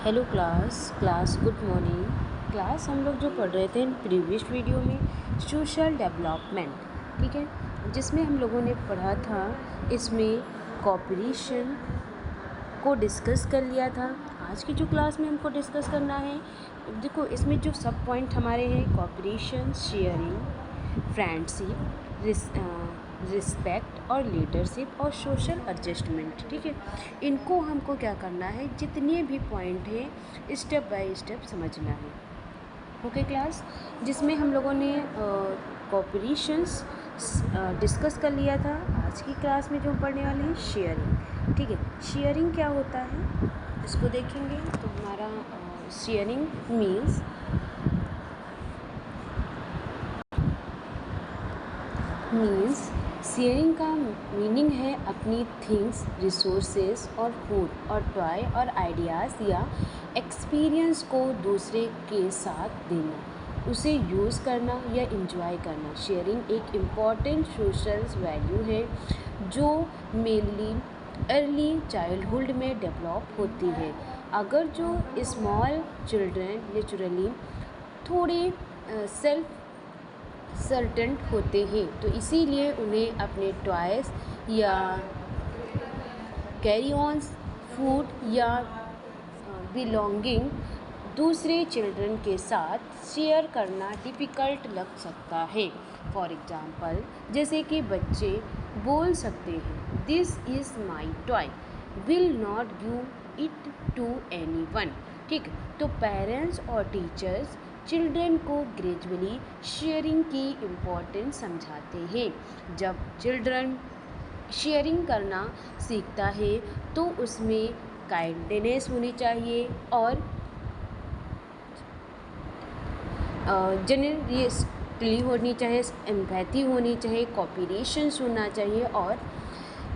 Hello class good morning. Class हम लोग जो पढ़ रहे थे इन प्रीवियस वीडियो में सोशल डेवलपमेंट, ठीक है, जिसमें हम लोगों ने पढ़ा था। इसमें कोऑपरेशन को डिस्कस कर लिया था। आज की जो क्लास में हमको डिस्कस करना है, देखो इसमें जो सब पॉइंट हमारे हैं, कोऑपरेशन, शेयरिंग, फ्रेंडशिप, रिस्पेक्ट और लीडरशिप और सोशल एडजस्टमेंट, ठीक है। इनको हमको क्या करना है, जितने भी पॉइंट हैं स्टेप बाय स्टेप समझना है। ओके क्लास, जिसमें हम लोगों ने कोऑपरेशंस डिस्कस कर लिया था। आज की क्लास में जो हम पढ़ने वाले हैं शेयरिंग, ठीक है। शेयरिंग क्या होता है इसको देखेंगे तो हमारा शेयरिंग मीन्स शेयरिंग का मीनिंग है अपनी थिंग्स, रिसोर्सेज और फूड और टॉय और आइडियाज़ या एक्सपीरियंस को दूसरे के साथ देना, उसे यूज़ करना या इंजॉय करना। शेयरिंग एक इम्पॉर्टेंट सोशल वैल्यू है जो मेनली अर्ली चाइल्डहुड में डेवलप होती है। अगर जो स्मॉल चिल्ड्रन नेचुरली थोड़े सेल्फ सर्टेंट होते हैं, तो इसीलिए उन्हें अपने टॉयज़ या कैरी ऑन्स, फूड या बिलोंगिंग दूसरे चिल्ड्रन के साथ शेयर करना डिफ़िकल्ट लग सकता है। फॉर एग्ज़ाम्पल, जैसे कि बच्चे बोल सकते हैं, this is my toy, will not give it to anyone, ठीक। तो पेरेंट्स और टीचर्स चिल्ड्रन को ग्रेजुअली शेयरिंग की इम्पोर्टेंस समझाते हैं। जब चिल्ड्रन शेयरिंग करना सीखता है तो उसमें काइंडनेस होनी चाहिए और जनरसली होनी चाहिए, एम्पैथी होनी चाहिए, कोऑपरेशन होना चाहिए और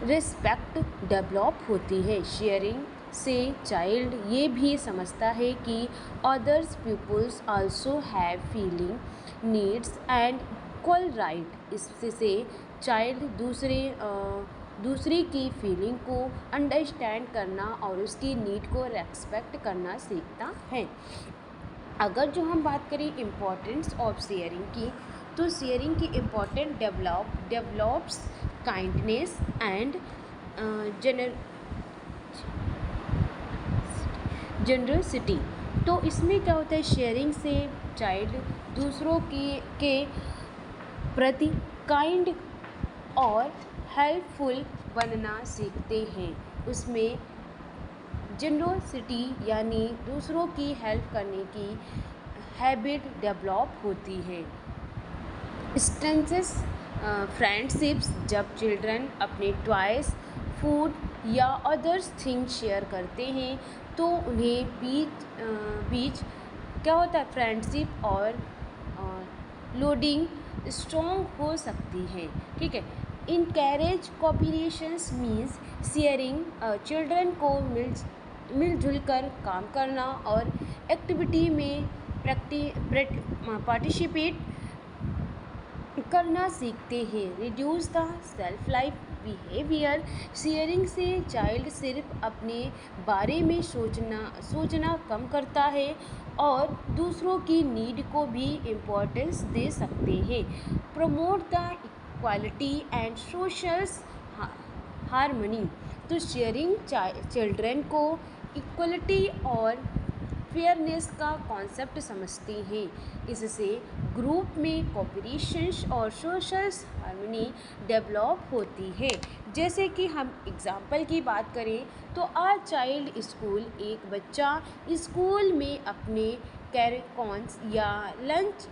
रिस्पेक्ट डेवलप होती है। शेयरिंग से चाइल्ड ये भी समझता है कि others peoples also have feeling, needs and equal right. इससे चाइल्ड दूसरे की फीलिंग को अंडरस्टैंड करना और उसकी नीड को रेस्पेक्ट करना सीखता है। अगर जो हम बात करें इम्पोर्टेंस ऑफ शेयरिंग की, तो शेयरिंग की important develops kindness and generosity. तो इसमें क्या होता है, शेयरिंग से चाइल्ड दूसरों के प्रति काइंड और हेल्पफुल बनना सीखते हैं। उसमें जनरसिटी यानी दूसरों की हेल्प करने की हैबिट डेवलप होती है। स्ट्रेंथेंस फ्रेंडशिप्स, जब चिल्ड्रन अपने टॉयज़, फूड या अदर्स थिंग्स शेयर करते हैं तो उन्हें बीच क्या होता है, फ्रेंडशिप और लोडिंग स्ट्रॉन्ग हो सकती है, ठीक है। इनकैरेज कोऑपरेशंस मीन्स शेयरिंग चिल्ड्रन को मिलजुल कर काम करना और एक्टिविटी में पार्टिसिपेट करना सीखते हैं। Reduce the self life behaviour, sharing से चाइल्ड सिर्फ अपने बारे में सोचना कम करता है और दूसरों की नीड को भी इम्पोर्टेंस दे सकते हैं। Promote the equality and social harmony, तो शेयरिंग चिल्ड्रन को इक्वलिटी और फेयरनेस का कॉन्सेप्ट समझती हैं। इससे ग्रुप में कोऑपरेशन और सोशल हार्मनी डेवलप होती है। जैसे कि हम एग्जाम्पल की बात करें तो आर चाइल्ड स्कूल, एक बच्चा स्कूल में अपने कैरिकॉन्स या लंच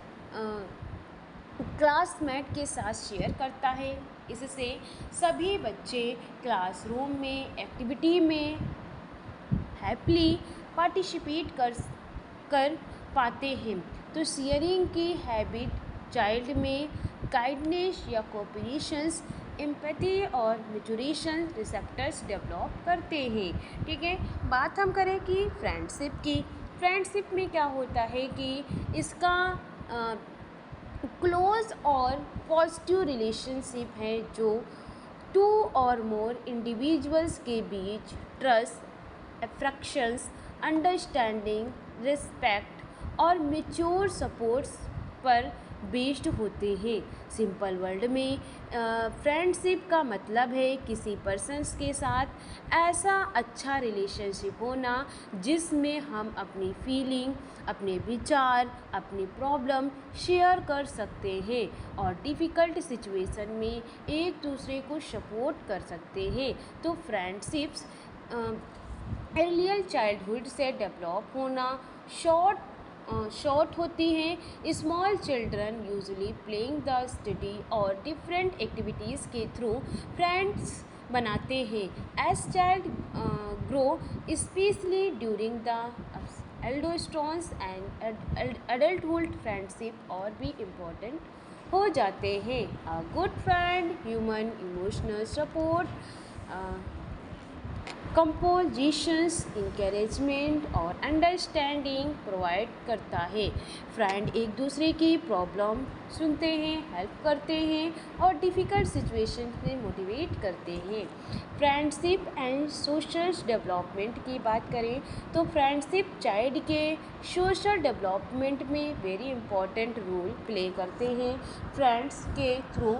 क्लासमेट के साथ शेयर करता है। इससे सभी बच्चे क्लासरूम में एक्टिविटी में हैप्पीली पार्टिसिपेट कर पाते हैं। तो शेयरिंग की हैबिट चाइल्ड में काइंडनेस या कोऑपरेशंस, एम्पैथी और मैच्योरेशन रिसेप्टर्स डेवलप करते हैं, ठीक है। बात हम करें कि फ्रेंडशिप की, फ्रेंडशिप में क्या होता है कि इसका क्लोज और पॉजिटिव रिलेशनशिप है जो टू और मोर इंडिविजुअल्स के बीच ट्रस्ट, अफेक्शंस अंडरस्टैंडिंग, रिस्पेक्ट और मेच्योर सपोर्ट्स पर बेस्ड होते हैं। सिंपल वर्ड में फ्रेंडशिप का मतलब है किसी पर्सन्स के साथ ऐसा अच्छा रिलेशनशिप होना जिसमें हम अपनी फीलिंग, अपने विचार, अपनी प्रॉब्लम शेयर कर सकते हैं और डिफ़िकल्ट सिचुएशन में एक दूसरे को सपोर्ट कर सकते हैं। तो फ्रेंडशिप्स अर्लियर चाइल्डहुड से डेवलप होना शॉर्ट होती हैं। Small children usually playing the study और डिफरेंट एक्टिविटीज़ के थ्रू फ्रेंड्स बनाते हैं। As child grow specially during the एल्डोस्ट्रॉन्स एंड अडल्टहुड फ्रेंडशिप और भी इम्पोर्टेंट हो जाते हैं। A good friend human emotional support, compositions, encouragement और अंडरस्टैंडिंग प्रोवाइड करता है। फ्रेंड एक दूसरे की प्रॉब्लम सुनते हैं, हेल्प करते हैं और डिफ़िकल्ट सिचुएशन में मोटिवेट करते हैं। फ्रेंडशिप एंड सोशल डेवलपमेंट की बात करें तो फ्रेंडशिप चाइल्ड के सोशल डेवलपमेंट में वेरी इंपॉर्टेंट रोल प्ले करते हैं। फ्रेंड्स के थ्रू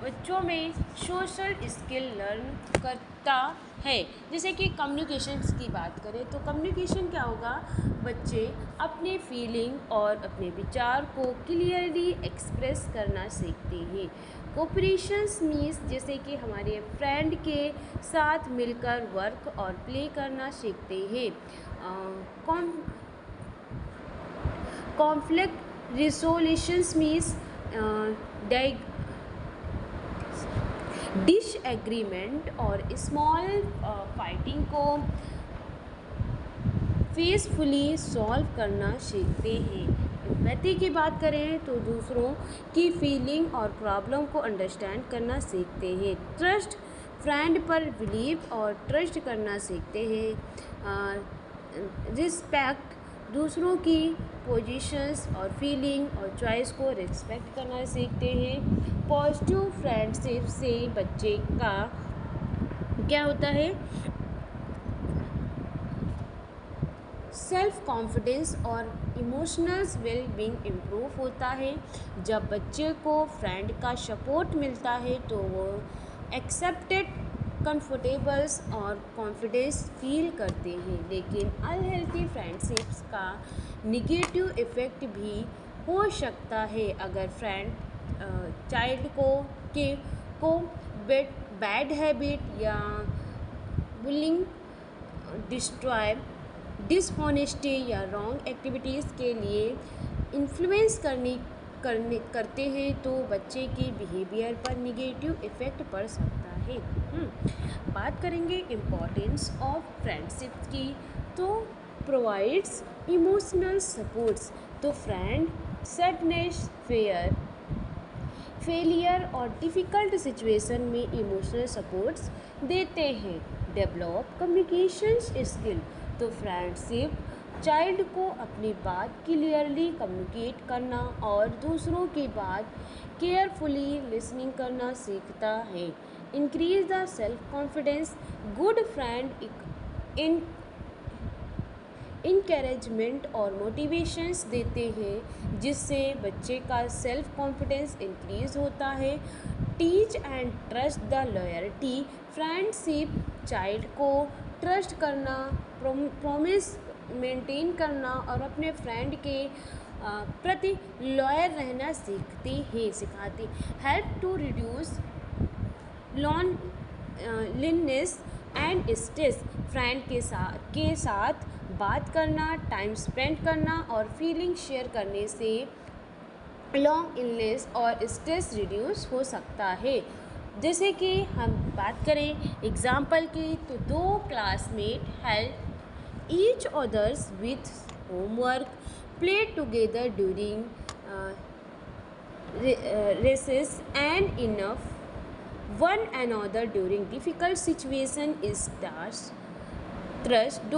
बच्चों में सोशल स्किल लर्न करता है। जैसे कि कम्युनिकेशंस की बात करें तो कम्युनिकेशन क्या होगा, बच्चे अपने फीलिंग और अपने विचार को क्लियरली एक्सप्रेस करना सीखते हैं। कोऑपरेशंस मीन्स जैसे कि हमारे फ्रेंड के साथ मिलकर वर्क और प्ले करना सीखते हैं। कॉन्फ्लिक्ट रिजोल्यूशंस मीन्स डिसएग्रीमेंट और स्मॉल फाइटिंग को पीसफुली सॉल्व करना सीखते हैं। एम्पैथी की बात करें तो दूसरों की फीलिंग और प्रॉब्लम को अंडरस्टैंड करना सीखते हैं। ट्रस्ट, फ्रेंड पर बिलीव और ट्रस्ट करना सीखते हैं। रिस्पेक्ट, दूसरों की पोजीशंस और फीलिंग और चॉइस को रिस्पेक्ट करना सीखते हैं। पॉजिटिव फ्रेंडशिप से बच्चे का क्या होता है, सेल्फ कॉन्फिडेंस और इमोशनल वेलबींग इम्प्रूव होता है। जब बच्चे को फ्रेंड का सपोर्ट मिलता है तो वो एक्सेप्टेड, कंफर्टेबल्स और कॉन्फिडेंस फील करते हैं। लेकिन अनहेल्थी फ्रेंडशिप्स का निगेटिव इफ़ेक्ट भी हो सकता है। अगर फ्रेंड चाइल्ड को बैड हैबिट या बुलिंग, डिसऑनेस्टी या रॉन्ग एक्टिविटीज़ के लिए इन्फ्लुएंस करते हैं तो बच्चे की बिहेवियर पर निगेटिव इफ़ेक्ट पड़ सकता है। बात करेंगे इम्पोर्टेंस ऑफ फ्रेंडशिप की तो प्रोवाइड्स इमोशनल सपोर्ट्स। तो फ्रेंड सैडनेस, फेलियर और डिफ़िकल्ट सिचुएशन में इमोशनल सपोर्ट्स देते हैं। डेवलप कम्युनिकेशंस स्किल, तो फ्रेंडशिप चाइल्ड को अपनी बात क्लियरली कम्युनिकेट करना और दूसरों की बात केयरफुली लिसनिंग करना सीखता है। Increase the self confidence, good friend encouragement और मोटिवेशंस देते हैं जिससे बच्चे का सेल्फ कॉन्फिडेंस इंक्रीज होता है। Teach and trust the loyalty, friendship child को ट्रस्ट करना, प्रॉमिस मेंटेन करना और अपने फ्रेंड के प्रति लॉयल रहना सिखाती। Help to reduce loneliness and stress, friend के साथ बात करना, टाइम स्पेंड करना और फीलिंग शेयर करने से लॉन्ग इलनेस और स्ट्रेस रिड्यूस हो सकता है। जैसे कि हम बात करें एग्जाम्पल की तो दो classmate help each others with homework, play together during recess and enough one another during difficult situation is trust.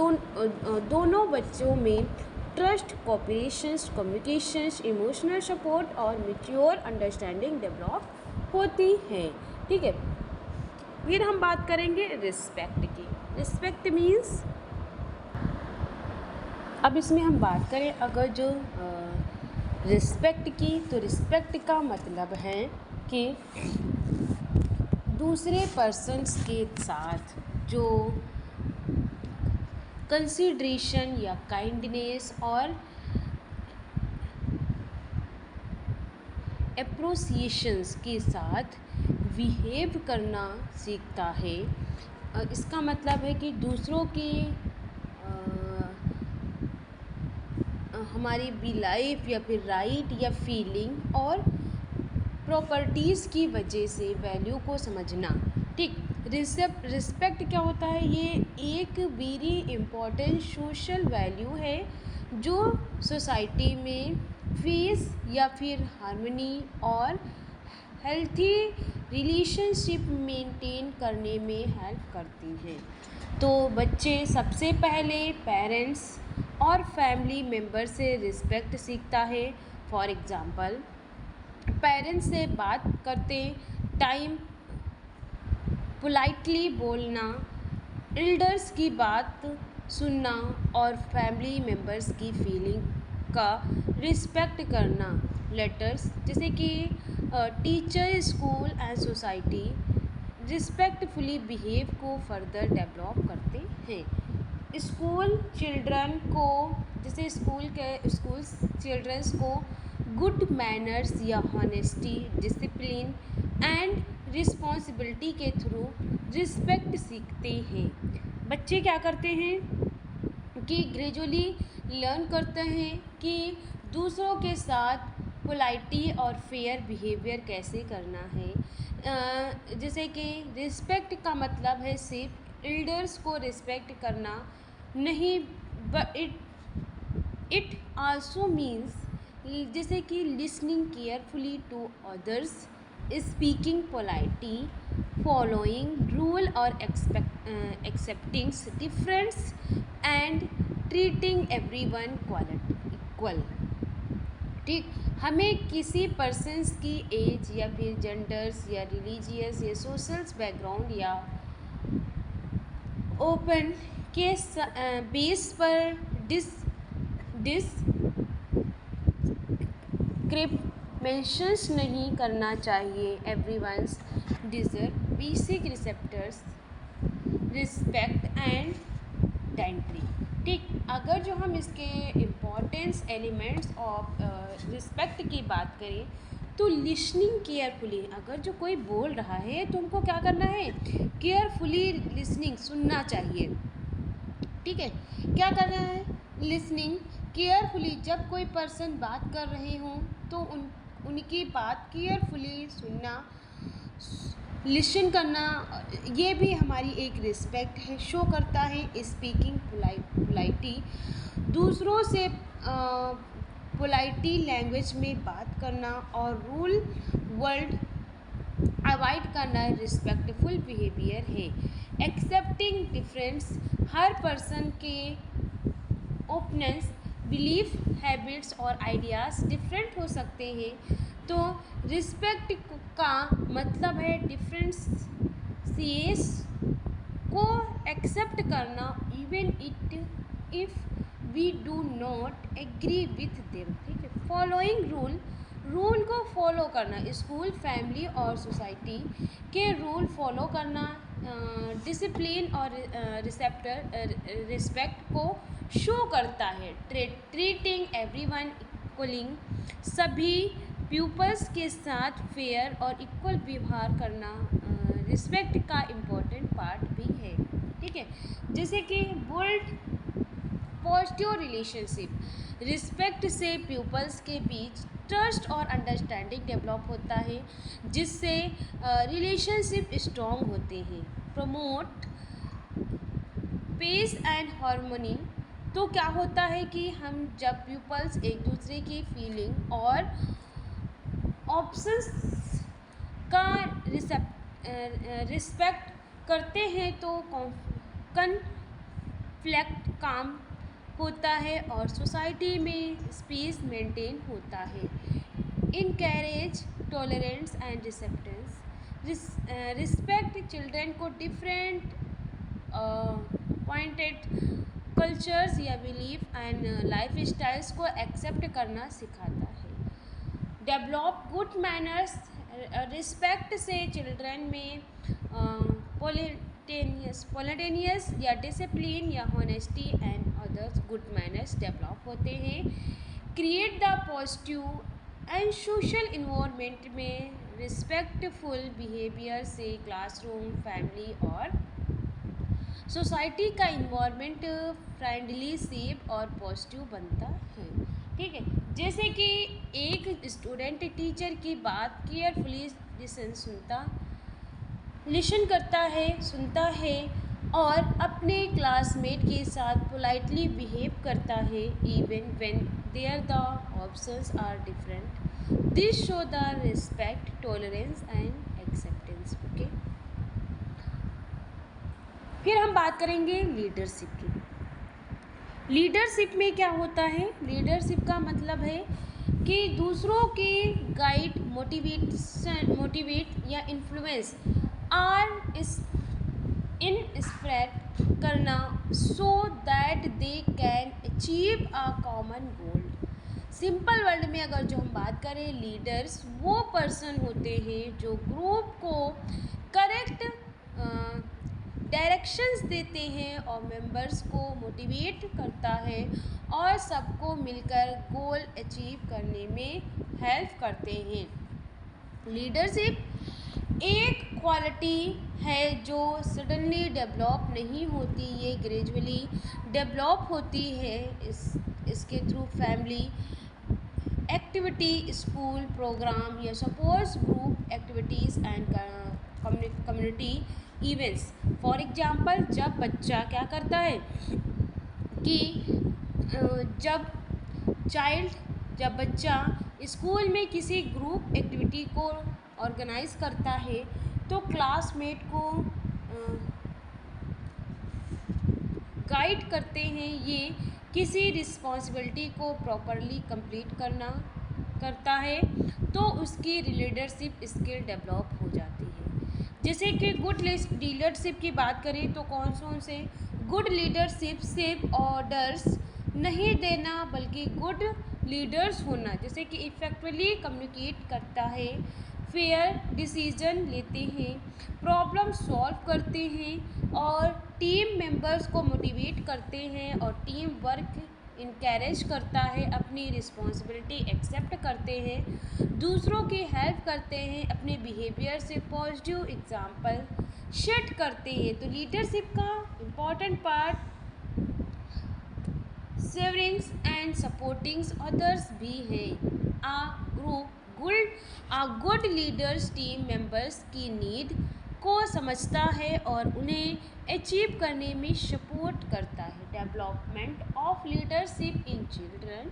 दोनों बच्चों में trust, cooperation, communications, emotional support और मैच्योर अंडरस्टैंडिंग डेवलप होती हैं। ठीक है, फिर हम बात करेंगे रिस्पेक्ट की। रिस्पेक्ट मीन्स, अब इसमें हम बात करें अगर जो रिस्पेक्ट की, तो रिस्पेक्ट का मतलब है कि दूसरे पर्सन्स के साथ जो कंसिडरेशन या काइंडनेस और अप्रोसिएशंस के साथ बिहेव करना सीखता है। इसका मतलब है कि दूसरों की हमारी भी लाइफ या फिर राइट या फीलिंग और प्रॉपर्टीज़ की वजह से वैल्यू को समझना। ठीक, रिस्पेक्ट क्या होता है? ये एक वेरी इम्पॉर्टेंट सोशल वैल्यू है जो सोसाइटी में पीस या फिर हार्मनी और हेल्थी रिलेशनशिप मेंटेन करने में हेल्प करती हैं। तो बच्चे सबसे पहले पेरेंट्स और फैमिली मेम्बर से रिस्पेक्ट सीखता है। फॉर एग्ज़ाम्पल, पेरेंट्स से बात करते टाइम पोलाइटली बोलना, एल्डर्स की बात सुनना और फैमिली मेम्बर्स की फीलिंग का रिस्पेक्ट करना। लेटर्स जैसे कि teacher, school and society respectfully behave को फर्दर डेवलप करते हैं। स्कूल चिल्ड्रन को, जैसे स्कूल चिल्ड्रंस को गुड मैनर्स या हॉनेस्टी, डिसिप्लिन एंड रिस्पॉन्सिबिलिटी के थ्रू रिस्पेक्ट सीखते हैं। बच्चे क्या करते हैं कि ग्रेजुअली लर्न करते हैं कि दूसरों के साथ पोलाइटी और फेयर बिहेवियर कैसे करना है। जैसे कि रिस्पेक्ट का मतलब है सिर्फ एल्डर्स को रिस्पेक्ट करना नहीं, बट इट आल्सो मीन्स जैसे कि listening carefully to others, speaking politely, following rule और accepting difference and treating everyone equal. ठीक, हमें किसी पर्सन्स की एज या फिर जेंडर्स या रिलीजियस या सोशल बैकग्राउंड या ओपन के बेस पर डिस्क्रिमिनेशंस नहीं करना चाहिए। Everyone's deserve basic receptors respect and dignity. ठीक, अगर जो हम इसके इम्पॉर्टेंस एलिमेंट्स ऑफ रिस्पेक्ट की बात करें तो लिसनिंग केयरफुली, अगर जो कोई बोल रहा है तो उनको क्या करना है? केयरफुली लिसनिंग, सुनना चाहिए। ठीक है, क्या करना है? लिसनिंग केयरफुली, जब कोई पर्सन बात कर रहे हों तो उनकी बात केयरफुली सुनना, लिसन करना, ये भी हमारी एक रिस्पेक्ट है, शो करता है। स्पीकिंग पोलाइटी, दूसरों से पोलाइटी लैंग्वेज में बात करना और रूल वर्ड अवॉइड करना रिस्पेक्टफुल बिहेवियर है। एक्सेप्टिंग डिफरेंस, हर पर्सन के ओपिनियंस, बिलीफ, हैबिट्स और आइडियाज़ डिफरेंट हो सकते हैं, तो रिस्पेक्ट का मतलब है डिफरेंशिएस को एक्सेप्ट करना, even if we do not agree with them. ठीक है, फॉलोइंग रूल को फॉलो करना, स्कूल, फैमिली और सोसाइटी के रूल फॉलो करना, डिसिप्लिन और रिस्पेक्ट को शो करता है। ट्रीटिंग एवरीवन इक्वलिंग, सभी प्यूपल्स के साथ फेयर और इक्वल व्यवहार करना रिस्पेक्ट का इम्पोर्टेंट पार्ट भी है। ठीक है, जैसे कि बिल्ड पॉजिटिव रिलेशनशिप, रिस्पेक्ट से प्यूपल्स के बीच ट्रस्ट और अंडरस्टैंडिंग डेवलप होता है, जिससे रिलेशनशिप स्ट्रॉन्ग होते हैं। प्रमोट पीस एंड हार्मनी, तो क्या होता है कि हम जब प्यूपल्स एक दूसरे की फीलिंग और ऑप्शंस का रिस्पेक्ट करते हैं तो कॉन्फ्लिक्ट काम होता है और सोसाइटी में पीस मेंटेन होता है। Encourage tolerance and acceptance, respect children को डिफरेंट पॉइंटेड कल्चर्स या बिलीफ एंड लाइफ स्टाइल्स को एक्सेप्ट करना सिखाता है। डेवलप गुड मैनर्स, रिस्पेक्ट से चिल्ड्रन में पॉलिटेनियस या डिसिप्लिन या honesty and others good manners develop होते हैं। Create the positive and social environment में रिस्पेक्टफुल बिहेवियर से क्लासरूम, फैमिली और सोसाइटी का इन्वायरमेंट फ्रेंडली, सेफ और पॉजिटिव बनता है। ठीक है, जैसे कि एक स्टूडेंट टीचर की बात केयरफुली लिसन करता है, सुनता है और अपने क्लासमेट के साथ पोलाइटली बिहेव करता है even when there the options are different. This show the respect, tolerance and acceptance. Okay, फिर हम बात करेंगे लीडरशिप की। लीडरशिप में क्या होता है? लीडरशिप का मतलब है कि दूसरों के गाइड, मोटिवेट या इन्फ्लुएंस आर इंस्पायर करना so that they can achieve a common goal. Simple word में अगर जो हम बात करें, लीडर्स वो पर्सन होते हैं जो ग्रुप को करेक्ट डायरेक्शंस देते हैं और मेंबर्स को मोटिवेट करता है और सबको मिलकर गोल अचीव करने में हेल्प करते हैं। लीडरशिप एक क्वालिटी है जो सडनली डेवलप नहीं होती, ये ग्रेजुअली डेवलप होती है। इसके through family activity, school program या supports group activities and community events. For example, जब बच्चा क्या करता है कि जब बच्चा स्कूल में किसी ग्रुप एक्टिविटी को ऑर्गेनाइज करता है तो क्लासमेट को गाइड करते हैं, ये किसी रिस्पॉन्सिबिलिटी को प्रॉपरली कंप्लीट करता है तो उसकी लीडरशिप स्किल डेवलप हो जाती है। जैसे कि गुड लीडरशिप की बात करें तो कौन से गुड लीडरशिप सिर्फ ऑर्डर्स नहीं देना बल्कि गुड लीडर्स होना, जैसे कि इफेक्टिवली कम्युनिकेट करता है, फेयर डिसीजन लेते हैं, प्रॉब्लम सॉल्व करते हैं और टीम मेंबर्स को मोटिवेट करते हैं और टीम वर्क इनकरेज करता है, अपनी रिस्पॉन्सिबिलिटी एक्सेप्ट करते हैं, दूसरों की हेल्प करते हैं, अपने बिहेवियर से पॉजिटिव एग्जाम्पल सेट करते हैं। तो लीडरशिप का इम्पॉर्टेंट पार्ट सेवरिंग्स एंड सपोर्टिंग्स अदर्स भी है। आ गुड लीडर्स टीम मेंबर्स की नीड को समझता है और उन्हें अचीव करने में सपोर्ट करता है। Development of leadership in children,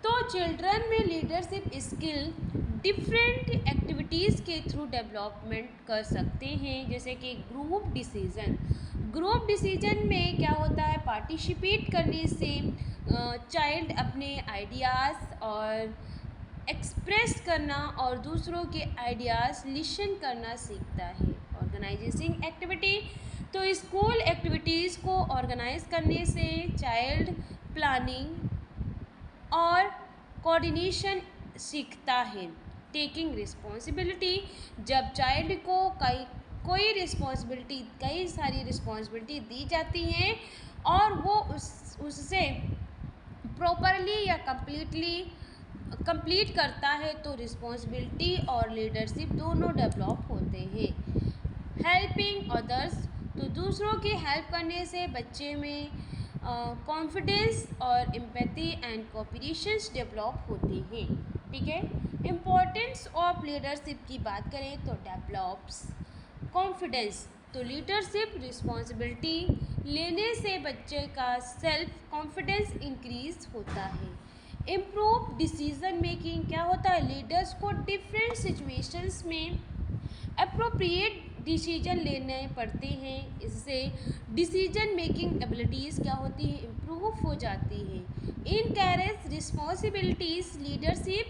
तो चिल्ड्रन में लीडरशिप स्किल डिफरेंट एक्टिविटीज़ के थ्रू डेवलपमेंट कर सकते हैं, जैसे कि ग्रुप डिसीजन में क्या होता है, पार्टिसिपेट करने से चाइल्ड अपने आइडियाज़ और एक्सप्रेस करना और दूसरों के आइडियाज़ लिसन करना सीखता है। ऑर्गेनाइजिंग एक्टिविटी, तो स्कूल एक्टिविटीज़ को ऑर्गेनाइज करने से चाइल्ड प्लानिंग और कोऑर्डिनेशन सीखता है। टेकिंग रिस्पॉन्सिबिलिटी, जब चाइल्ड को कई सारी रिस्पॉन्सिबिलिटी दी जाती हैं और वो उससे प्रॉपरली या कंप्लीट करता है तो रिस्पॉन्सिबिलिटी और लीडरशिप दोनों डेवलप होते हैं। हेल्पिंग अदर्स, तो दूसरों की हेल्प करने से बच्चे में कॉन्फिडेंस और एम्पैथी एंड कोऑपरेशन डेवलप होते हैं। ठीक है, इम्पोर्टेंस ऑफ लीडरशिप की बात करें तो डेवलप्स कॉन्फिडेंस, तो लीडरशिप रिस्पॉन्सिबिलिटी लेने से बच्चे का सेल्फ कॉन्फिडेंस इंक्रीज होता है। इम्प्रूव डिसीजन मेकिंग, क्या होता है, लीडर्स को डिफरेंट सिचुएशंस में अप्रोप्रिएट डिसीजन लेने पड़ते हैं, इससे डिसीजन मेकिंग एबिलिटीज़ क्या होती है, इम्प्रूव हो जाती है। इनकरेज रिस्पॉन्सिबिलिटीज़, लीडरशिप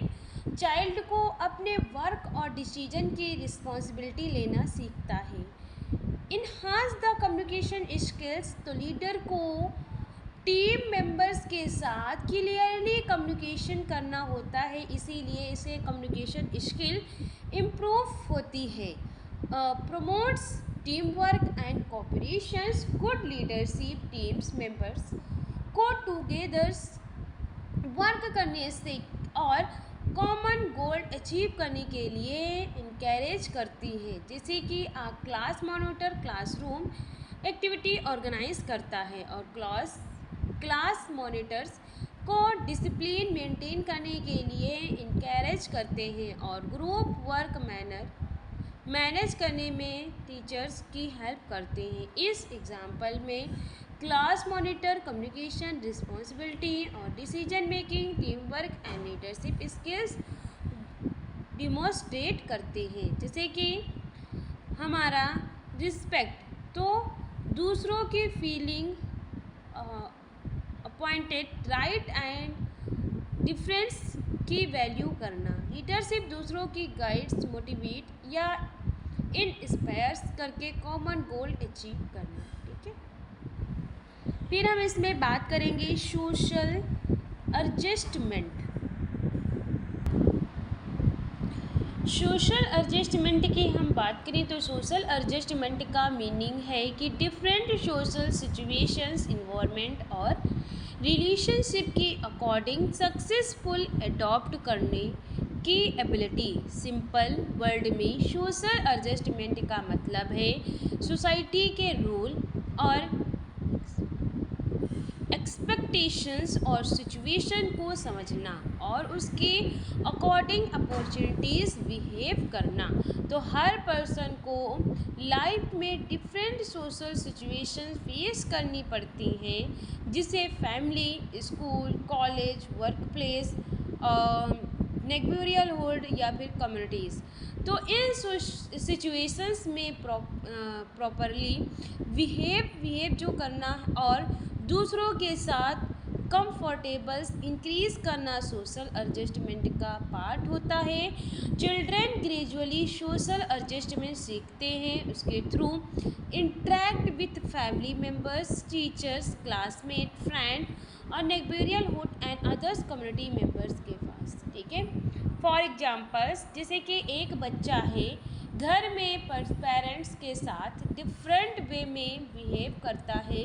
चाइल्ड को अपने वर्क और डिसीजन की रिस्पॉन्सिबिलिटी लेना सीखता है। इन्हांस द कम्युनिकेशन स्किल्स, तो लीडर को टीम मेंबर्स के साथ क्लियरली कम्युनिकेशन करना होता है, इसीलिए इसे कम्युनिकेशन स्किल इम्प्रूव होती है। Promotes team work and cooperations, good leadership teams members को टुगेदर वर्क करने से और कॉमन गोल अचीव करने के लिए इनकरेज करती है। जैसे कि class monitor classroom activity organise करता है और क्लास मॉनिटर्स को डिसिप्लिन मेंटेन करने के लिए इनकरेज करते हैं और ग्रुप वर्क मैनेज करने में टीचर्स की हेल्प करते हैं। इस एग्जाम्पल में क्लास मॉनिटर कम्युनिकेशन रिस्पॉन्सिबिलिटी और decision making, team work and leadership skills demonstrate करते हैं। जैसे कि हमारा रिस्पेक्ट, तो दूसरों की feeling, appointed right and difference की वैल्यू करना। लीडरशिप, दूसरों की गाइड्स, मोटिवेट या इंस्पायर्स करके कॉमन गोल अचीव करना। ठीक है, फिर हम इसमें बात करेंगे सोशल एडजस्टमेंट। सोशल एडजस्टमेंट की हम बात करें तो सोशल एडजस्टमेंट का मीनिंग है कि डिफरेंट सोशल सिचुएशंस, इन्वायरमेंट और रिलेशनशिप की अकॉर्डिंग सक्सेसफुल अडॉप्ट करने की एबिलिटी। सिंपल वर्ड में सोशल एडजस्टमेंट का मतलब है सोसाइटी के रूल और एक्सपेक्टेशंस और सिचुएशन को समझना और उसके अकॉर्डिंग अपॉर्चुनिटीज़ बिहेव करना। तो हर पर्सन को लाइफ में डिफरेंट सोशल सिचुएशन फेस करनी पड़ती हैं, जिसे family, school, college, work place, neighbourhood या फिर कम्युनिटीज़। तो इन सिचुएशंस में प्रॉपरली बिहेव जो करना और दूसरों के साथ कंफर्टेबल्स इंक्रीज़ करना सोशल एडजस्टमेंट का पार्ट होता है। चिल्ड्रन ग्रेजुअली सोशल एडजस्टमेंट सीखते हैं उसके through interact with family members, teachers, classmate, friend और neighbourhood and others community members के पास। ठीक है, फॉर एग्जाम्पल्स, जैसे कि एक बच्चा है, घर में पेरेंट्स के साथ डिफरेंट वे में बिहेव करता है,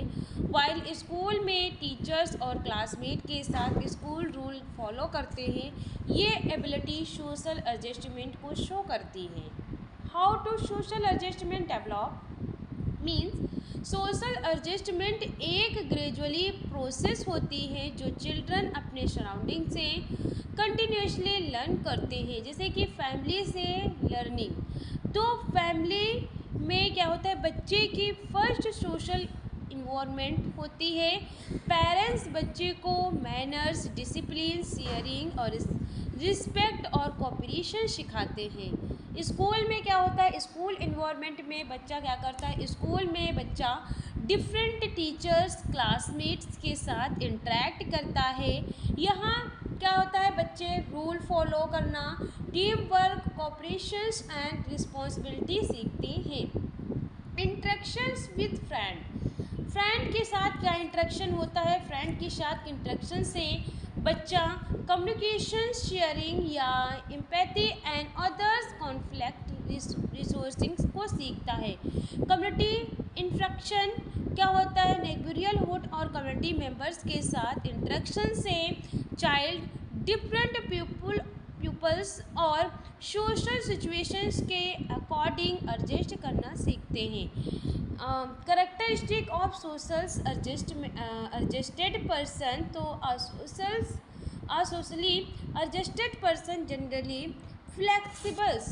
वाइल स्कूल में टीचर्स और क्लासमेट के साथ स्कूल रूल फॉलो करते हैं। ये एबिलिटी सोशल एडजस्टमेंट को शो करती है। How to social adjustment develop means social adjustment एक ग्रेजुअली प्रोसेस होती है जो चिल्ड्रन अपने सराउंडिंग से कंटिन्यूसली लर्न करते हैं। जैसे कि फैमिली से लर्निंग, तो फैमिली में क्या होता है, बच्चे की फर्स्ट सोशल इन्वायरमेंट होती है। पेरेंट्स बच्चे को मैनर्स, डिसिप्लिन, शेयरिंग और रिस्पेक्ट और कोऑपरेशन सिखाते हैं। स्कूल में क्या होता है, स्कूल इन्वायरमेंट में बच्चा क्या करता है, स्कूल में बच्चा डिफरेंट टीचर्स, क्लासमेट्स के साथ इंटरेक्ट करता है। यहाँ क्या होता है, बच्चे रूल फॉलो करना, team work, cooperations and responsibility सीखते हैं। इंटरेक्शंस विद फ्रेंड के साथ क्या इंटरेक्शन होता है, फ्रेंड के साथ इंटरेक्शन से बच्चा कम्युनिकेशन, शेयरिंग या empathy and others conflict resourcing को सीखता है। कम्युनिटी इंटरेक्शन क्या होता है, नेबरहुड और कम्युनिटी मेंबर्स के साथ इंटरेक्शन से चाइल्ड डिफरेंट पीपल्स और सोशल सिचुएशंस के अकॉर्डिंग एडजस्ट करना सीखते हैं। Characteristic of social adjusted person, तो सोशली एडजस्टेड पर्सन जनरली फ्लेक्सिबल्स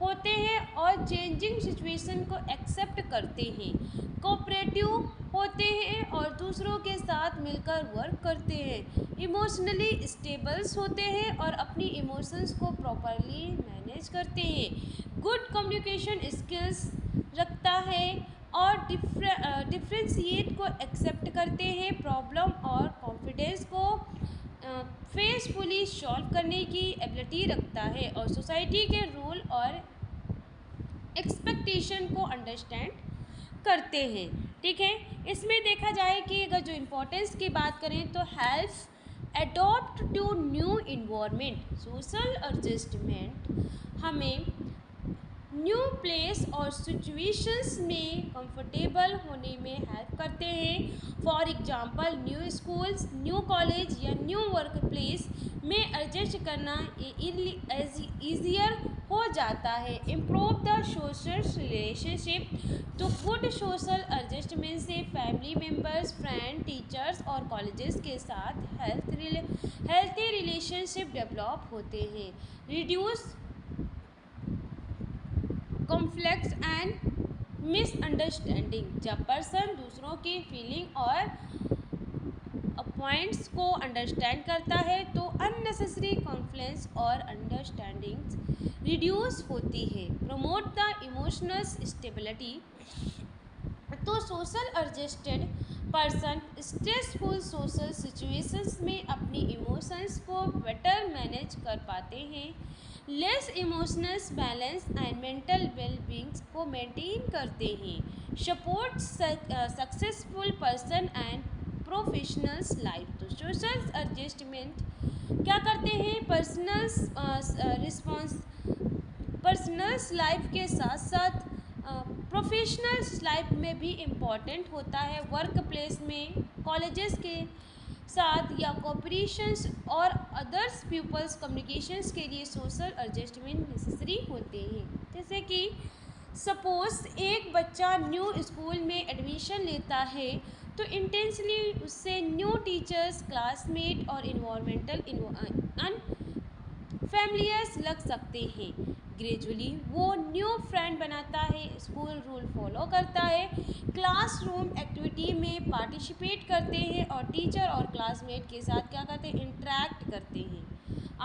होते हैं और चेंजिंग सिचुएशन को एक्सेप्ट करते हैं, कोऑपरेटिव होते हैं और दूसरों के साथ मिलकर वर्क करते हैं, इमोशनली स्टेबल्स होते हैं और अपनी इमोशंस को प्रॉपरली मैनेज करते हैं, गुड कम्युनिकेशन स्किल्स रखता है और डिफ्रेंशिएट को एक्सेप्ट करते हैं, प्रॉब्लम और कॉन्फिडेंस को फेसफुली सॉल्व करने की एबिलिटी रखता है और सोसाइटी के रूल और एक्सपेक्टेशन को अंडरस्टैंड करते हैं। ठीक है, इसमें देखा जाए कि अगर जो इम्पोर्टेंस की बात करें तो help adopt to new environment. Social adjustment हमें न्यू प्लेस और सिचुएशंस में कंफर्टेबल होने में हेल्प करते हैं। For example new schools, new college या न्यू वर्क प्लेस में एडजस्ट करना ईजियर हो जाता है। Improve the social relationship. तो गुड सोशल एडजस्टमेंट से फैमिली मेम्बर्स, फ्रेंड, टीचर्स और कॉलेजेस के साथ हेल्थी रिलेशनशिप डेवलप होते हैं। Reduce conflicts and misunderstanding. जब पर्सन दूसरों की फीलिंग और पॉइंट्स को अंडरस्टैंड करता है तो अननेसेसरी कॉन्फ्लिक्ट्स और अंडरस्टैंडिंग्स रिड्यूस होती है। Promote the emotional stability. तो social adjusted person stressful social situations में अपनी इमोशंस को बेटर मैनेज कर पाते हैं। Less emotional balance and mental wellbeing को मेंटेन करते हैं। Support successful person and professionals life. तो सोशल एडजस्टमेंट क्या करते हैं, पर्सनल्स लाइफ के साथ साथ प्रोफेशनल्स लाइफ में भी इम्पॉर्टेंट होता है। वर्क प्लेस में कॉलेजेस के साथ या कोऑपरेशंस और अदर्स पीपल्स कम्युनिकेशंस के लिए सोशल एडजस्टमेंट नेसेसरी होते हैं। जैसे कि सपोज एक बच्चा न्यू स्कूल में एडमिशन लेता है तो इंटेंसली उससे न्यू टीचर्स, क्लासमेट और इन्वायरमेंटल अनफेमिलियर्स लग सकते हैं। ग्रेजुअली वो न्यू फ्रेंड बनाता है, स्कूल रूल फॉलो करता है, क्लासरूम एक्टिविटी में पार्टिसिपेट करते हैं और टीचर और क्लासमेट के साथ क्या करते हैं, इंटरेक्ट करते हैं।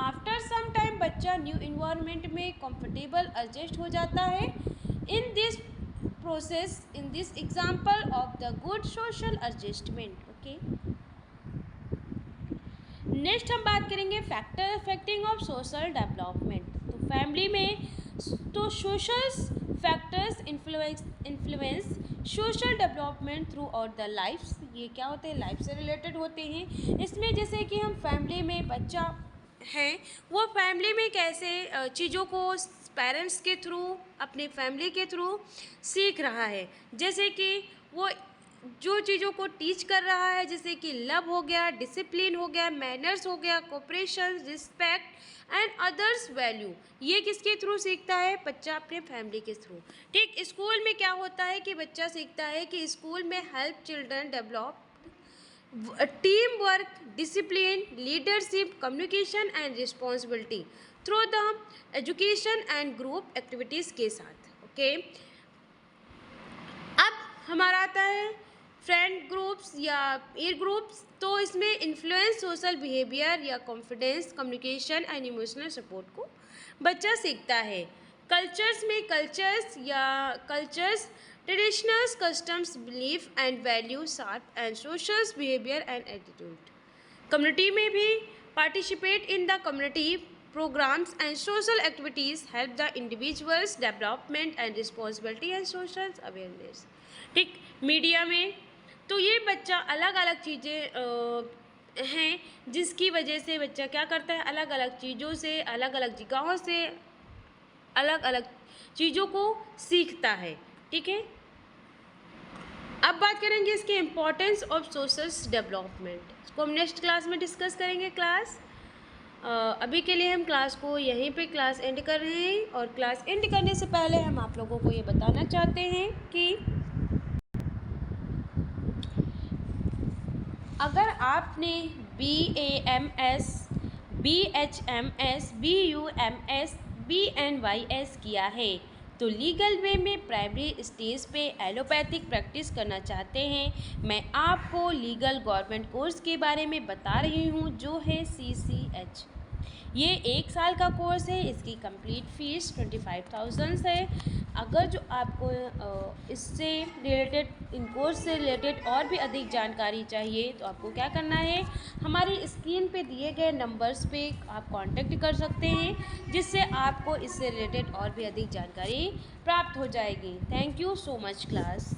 आफ्टर सम टाइम बच्चा न्यू इन्वायरमेंट में कंफर्टेबल एडजस्ट हो जाता है। In this process, in this example of the good social adjustment. Okay, next हम बात करेंगे factor affecting of social development. तो फैमिली में तो social factors influence social development through out the life. ये क्या होते हैं, लाइफ से रिलेटेड होते हैं। इसमें जैसे कि हम फैमिली में बच्चा है वो फैमिली में कैसे चीज़ों को पेरेंट्स के थ्रू, अपने फैमिली के थ्रू सीख रहा है। जैसे कि वो जो चीज़ों को टीच कर रहा है, जैसे कि लव हो गया, डिसिप्लिन हो गया, मैनर्स हो गया, cooperation, respect and others value, ये किसके थ्रू सीखता है, बच्चा अपने फैमिली के थ्रू। ठीक, स्कूल में क्या होता है कि बच्चा सीखता है कि स्कूल में help children develop team work, discipline, leadership, communication and responsibility through the education and group activities के साथ। ओके, अब हमारा आता है फ्रेंड ग्रुप्स या पीर ग्रुप्स। तो इसमें इन्फ्लुएंस सोशल बिहेवियर या confidence, communication and emotional support को बच्चा सीखता है। कल्चर्स में cultures traditionals, customs, belief and values, sharp and social behaviour and attitude. Community में भी participate in the community programs and social activities help the individuals development and responsibility and social awareness। ठीक, media में तो ये बच्चा अलग अलग चीज़ें हैं जिसकी वजह से बच्चा क्या करता है, अलग अलग चीज़ों से, अलग अलग जगहों से अलग अलग चीज़ों को सीखता है। ठीक है, अब बात करेंगे इसके इम्पोर्टेंस ऑफ सोशल डेवलपमेंट। इसको हम नेक्स्ट क्लास में डिस्कस करेंगे। क्लास अभी के लिए हम क्लास को यहीं पे क्लास एंड कर रहे हैं। और क्लास एंड करने से पहले हम आप लोगों को ये बताना चाहते हैं कि अगर आपने BAMS, BHMS, BUMS, BNYS किया है तो लीगल वे में प्राइमरी स्टेज पे एलोपैथिक प्रैक्टिस करना चाहते हैं, मैं आपको लीगल गवर्नमेंट कोर्स के बारे में बता रही हूँ जो है CCH। ये 1 साल का कोर्स है, इसकी कंप्लीट फीस 25,000 है। अगर जो आपको इससे रिलेटेड, इन कोर्स से रिलेटेड और भी अधिक जानकारी चाहिए तो आपको क्या करना है, हमारी स्क्रीन पे दिए गए नंबर्स पे आप कांटेक्ट कर सकते हैं जिससे आपको इससे रिलेटेड और भी अधिक जानकारी प्राप्त हो जाएगी। Thank you so much class.